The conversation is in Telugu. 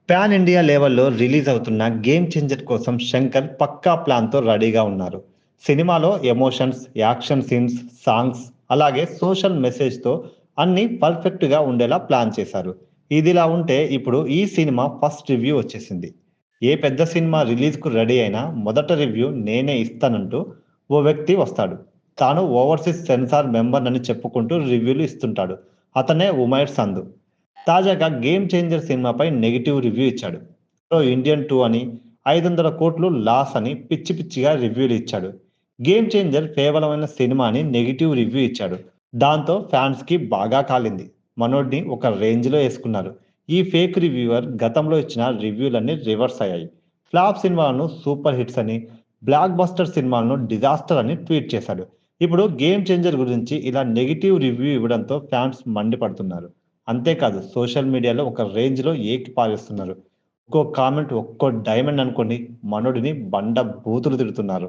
పాన్ ఇండియా లెవెల్‌లో రిలీజ్ అవుతున్న 'గేమ్ చేంజర్' కోసం శంకర్ పక్కా ప్లాన్‌తో రెడీగా ఉన్నారు. సినిమాలో ఎమోషన్స్, యాక్షన్ సీన్స్, సాంగ్స్ అలాగే సోషల్ మెసేజ్‌తో అన్నీ పర్ఫెక్ట్‌గా ఉండేలా ప్లాన్ చేశారు. ఇదిలా ఉంటే ఇప్పుడు ఈ సినిమా ఫస్ట్ రివ్యూ వచ్చేసింది. ఏ పెద్ద సినిమా రిలీజ్‌కు రెడీ అయినా మొదట రివ్యూ నేనే ఇస్తానంటూ ఓ వ్యక్తి వస్తాడు. తాను ఓవర్సీస్ సెన్సార్ మెంబర్‌నని చెప్పుకుంటూ రివ్యూలు ఇస్తుంటాడు. అతనే ఉమైర్ సంధు. తాజాగా 'గేమ్ చేంజర్' సినిమాపై నెగెటివ్ రివ్యూ ఇచ్చాడు. ఇండియన్ 2 అని, 500,00,00,000 లాస్ అని పిచ్చి పిచ్చిగా రివ్యూలు ఇచ్చాడు. 'గేమ్ చేంజర్' కేవలమైన సినిమా అని నెగెటివ్ రివ్యూ ఇచ్చాడు. దాంతో ఫ్యాన్స్‌కి బాగా కాలింది. మనోడిని ఒక రేంజ్‌లో యేసుకున్నారు. ఈ ఫేక్ రివ్యూవర్ గతంలో ఇచ్చిన రివ్యూలన్నీ రివర్స్ అయ్యాయి. ఫ్లాప్ సినిమాలను సూపర్ హిట్స్ అని, బ్లాక్ బస్టర్ సినిమాలను డిజాస్టర్ అని ట్వీట్ చేశాడు. ఇప్పుడు 'గేమ్ చేంజర్' గురించి ఇలా నెగెటివ్ రివ్యూ ఇవ్వడంతో ఫ్యాన్స్ మండిపడుతున్నారు. అంతేకాదు సోషల్ మీడియాలో ఒక రేంజ్‌లో ఏకిపారేస్తున్నారు. ఒక్కో కామెంట్ ఒక్కో డైమండ్ అనుకోని మనోడిని బండ బూతులు తిడుతున్నారు.